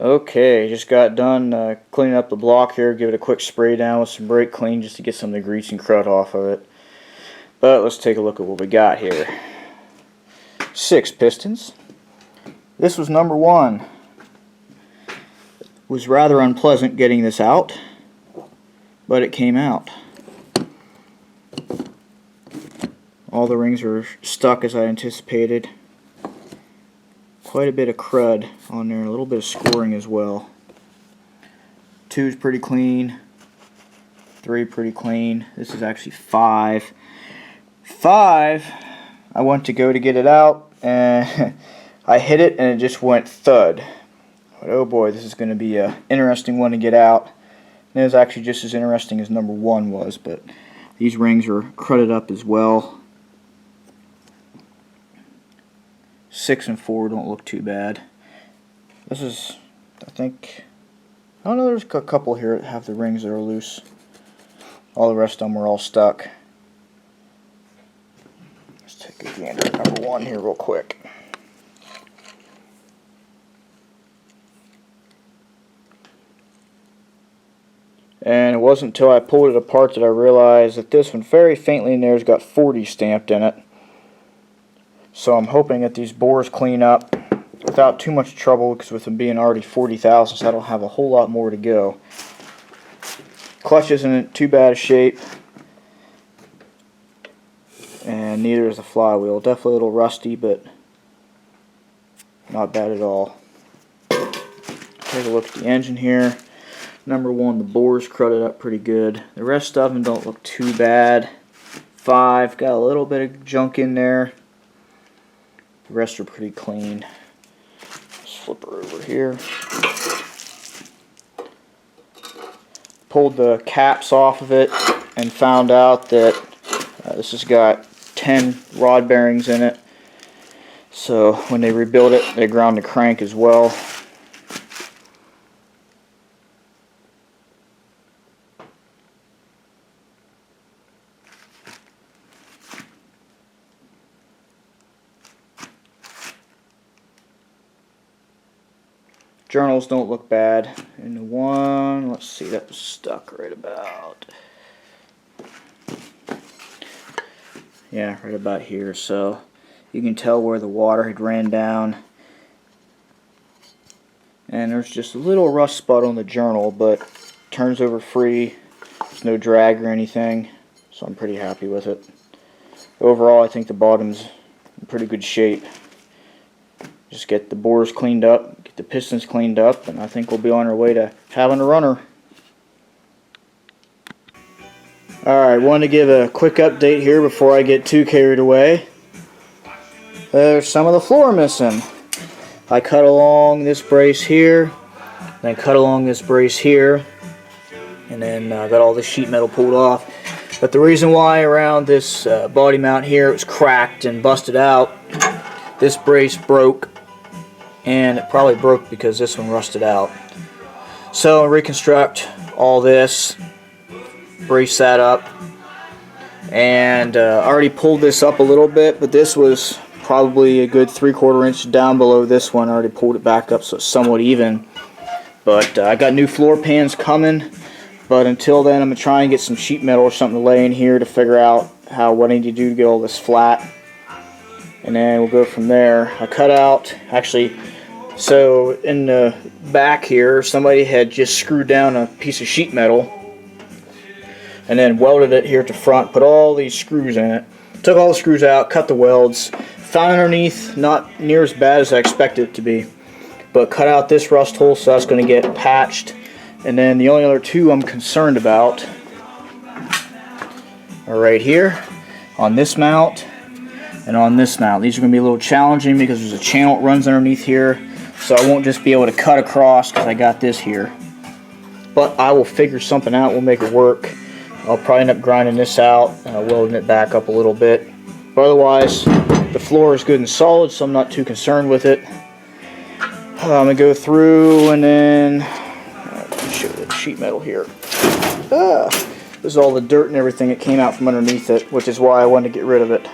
Okay, just got done cleaning up the block here. Give it a quick spray down with some brake clean just to get some of the grease and crud off of it. But let's take a look at what we got here. 6 pistons. This was number 1. It was rather unpleasant getting this out, but it came out. All the rings are stuck as I anticipated. Quite a bit of crud on there, a little bit of scoring as well. 2 is pretty clean, 3 pretty clean. This is actually 5. 5, I went to go to get it out and I hit it and it just went thud. But oh boy, this is going to be an interesting one to get out. And it was actually just as interesting as number 1 was, but these rings are crudded up as well. 6 and 4 don't look too bad. This is, I don't know, there's a couple here that have the rings that are loose. All the rest of them are all stuck. Let's take a gander at number 1 here real quick. And it wasn't until I pulled it apart that I realized that this one very faintly in there has got 40 stamped in it. So I'm hoping that these bores clean up without too much trouble, because with them being already 40 thousandths, I don't have a whole lot more to go. Clutch isn't in too bad a shape, and neither is the flywheel. Definitely a little rusty, but not bad at all. Take a look at the engine here. Number 1, the bores crudded up pretty good. The rest of them don't look too bad. 5, got a little bit of junk in there. The rest are pretty clean. Let's flip her over here. Pulled the caps off of it and found out that this has got 10 rod bearings in it. So when they rebuilt it, they ground the crank as well. Journals don't look bad. And the one, let's see, that was stuck right about, yeah, right about here. So you can tell where the water had ran down. And there's just a little rust spot on the journal, but turns over free. There's no drag or anything, so I'm pretty happy with it. Overall, I think the bottom's in pretty good shape. Just get the bores cleaned up, get the pistons cleaned up, and I think we'll be on our way to having a runner. Alright, wanted to give a quick update here before I get too carried away. There's some of the floor missing. I cut along this brace here, then cut along this brace here, and then got all the sheet metal pulled off. But the reason why around this body mount here it was cracked and busted out, this brace broke. And it probably broke because this one rusted out. So reconstruct all this, brace that up, and I already pulled this up a little bit, but this was probably a good 3/4 inch down below this one. I already pulled it back up so it's somewhat even. But I got new floor pans coming, but until then I'm going to try and get some sheet metal or something to lay in here to figure out what I need to do to get all this flat. And then we'll go from there. I cut out, actually, so in the back here, somebody had just screwed down a piece of sheet metal and then welded it here at the front, put all these screws in it. Took all the screws out, cut the welds, found underneath, not near as bad as I expected it to be, but cut out this rust hole, so that's going to get patched. And then the only other 2 I'm concerned about are right here, on this mount and on this mount. These are going to be a little challenging because there's a channel that runs underneath here, so I won't just be able to cut across because I got this here. But I will figure something out, we'll make it work. I'll probably end up grinding this out, welding it back up a little bit. But otherwise, the floor is good and solid, so I'm not too concerned with it. I'm going to go through and then show the sheet metal here. This is all the dirt and everything that came out from underneath it, which is why I wanted to get rid of it.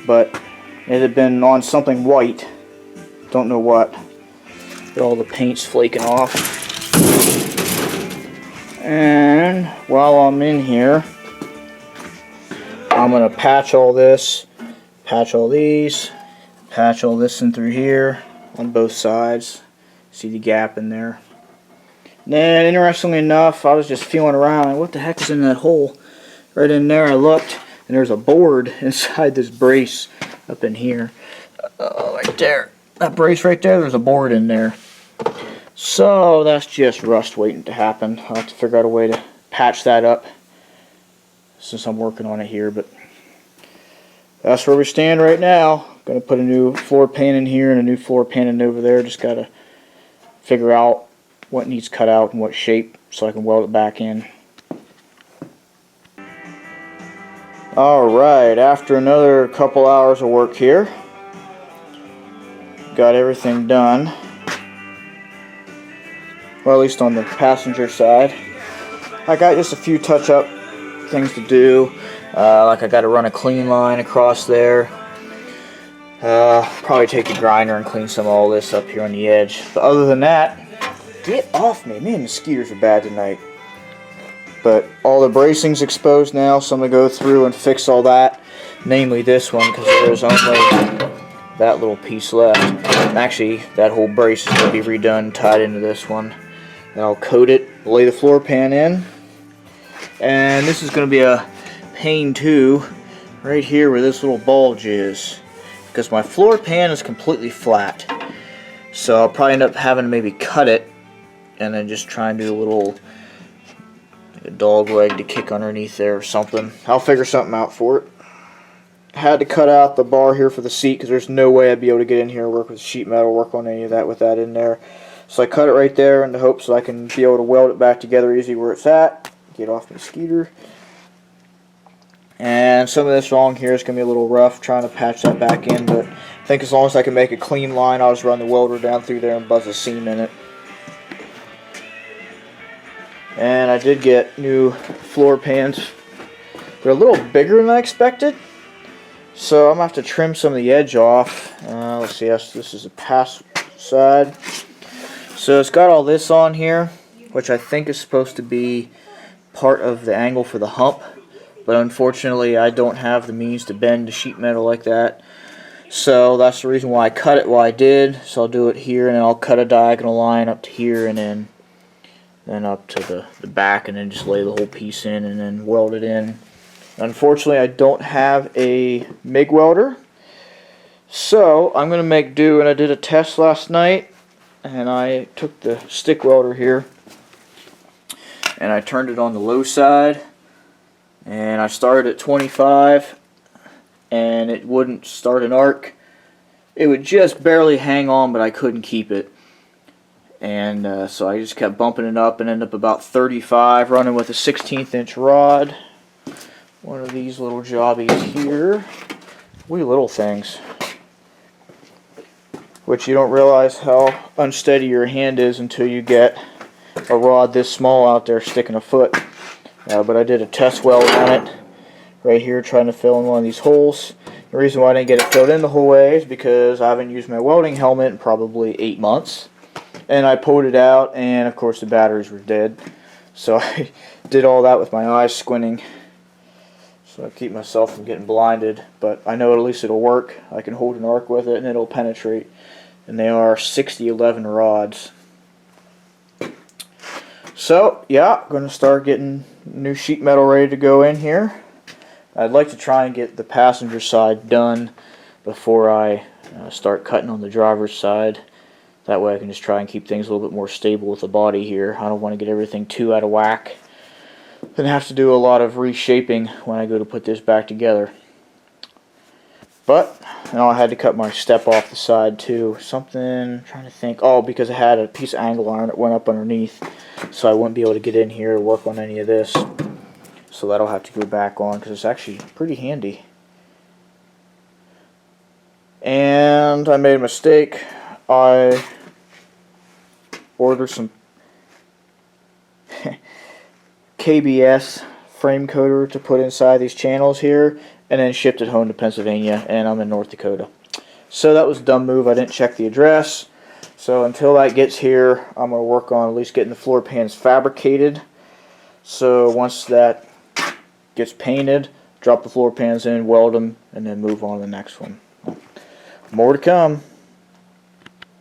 But it had been on something white, don't know what. all the paint's flaking off. And while I'm in here, I'm going to patch all this, patch all these, patch all this in through here on both sides. See the gap in there. Then, interestingly enough, I was just feeling around, and what the heck is in that hole? Right in there, I looked, and there's a board inside this brace up in here. Right there. That brace right there, there's a board in there. So, that's just rust waiting to happen. I'll have to figure out a way to patch that up since I'm working on it here, but that's where we stand right now. Going to put a new floor pan in here and a new floor pan in over there. Just got to figure out what needs cut out and what shape so I can weld it back in. Alright, after another couple hours of work here, got everything done. Well, at least on the passenger side. I got just a few touch-up things to do. Like I got to run a clean line across there. Probably take the grinder and clean some of all this up here on the edge. But other than that, get off me. Man, the mosquitoes are bad tonight. But all the bracing's exposed now, so I'm going to go through and fix all that. Namely this one, because there's only that little piece left. Actually, that whole brace is going to be redone, tied into this one. Then I'll coat it, lay the floor pan in. And this is going to be a pain too, right here where this little bulge is. Because my floor pan is completely flat. So I'll probably end up having to maybe cut it and then just try and do a little like a dog leg to kick underneath there or something. I'll figure something out for it. I had to cut out the bar here for the seat because there's no way I'd be able to get in here and work with sheet metal, work on any of that with that in there. So I cut it right there in the hopes that I can be able to weld it back together easy where it's at. Get off my skeeter. And some of this wrong here is going to be a little rough trying to patch that back in, but I think as long as I can make a clean line, I'll just run the welder down through there and buzz a seam in it. And I did get new floor pans. They're a little bigger than I expected, so I'm going to have to trim some of the edge off. Let's see, yes, this is the pass side. So it's got all this on here, which I think is supposed to be part of the angle for the hump. But unfortunately, I don't have the means to bend the sheet metal like that. So that's the reason why I cut it while I did. So I'll do it here, and then I'll cut a diagonal line up to here, and then up to the back, and then just lay the whole piece in, and then weld it in. Unfortunately, I don't have a MIG welder. So I'm going to make do, and I did a test last night, and I took the stick welder here, and I turned it on the low side. And I started at 25, and it wouldn't start an arc. It would just barely hang on, but I couldn't keep it. And so I just kept bumping it up and ended up about 35, running with a 16th inch rod. One of these little jobbies here. Wee little things. Which you don't realize how unsteady your hand is until you get a rod this small out there sticking a foot. But I did a test weld on it right here, trying to fill in one of these holes. The reason why I didn't get it filled in the whole way is because I haven't used my welding helmet in probably 8 months. And I pulled it out, and of course the batteries were dead. So I did all that with my eyes squinting. So I keep myself from getting blinded. But I know at least it'll work. I can hold an arc with it, and it'll penetrate. And they are 6011 rods. So, yeah, I'm going to start getting new sheet metal ready to go in here. I'd like to try and get the passenger side done before I start cutting on the driver's side. That way I can just try and keep things a little bit more stable with the body here. I don't want to get everything too out of whack. Then have to do a lot of reshaping when I go to put this back together. But, I had to cut my step off the side too. Something, I'm trying to think. Oh, because I had a piece of angle iron that went up underneath. So I wouldn't be able to get in here to work on any of this. So that'll have to go back on because it's actually pretty handy. And I made a mistake. I ordered some KBS frame coater to put inside these channels here, and then shipped it home to Pennsylvania, and I'm in North Dakota. So that was a dumb move. I didn't check the address. So until that gets here, I'm going to work on at least getting the floor pans fabricated. So once that gets painted, drop the floor pans in, weld them, and then move on to the next one. More to come.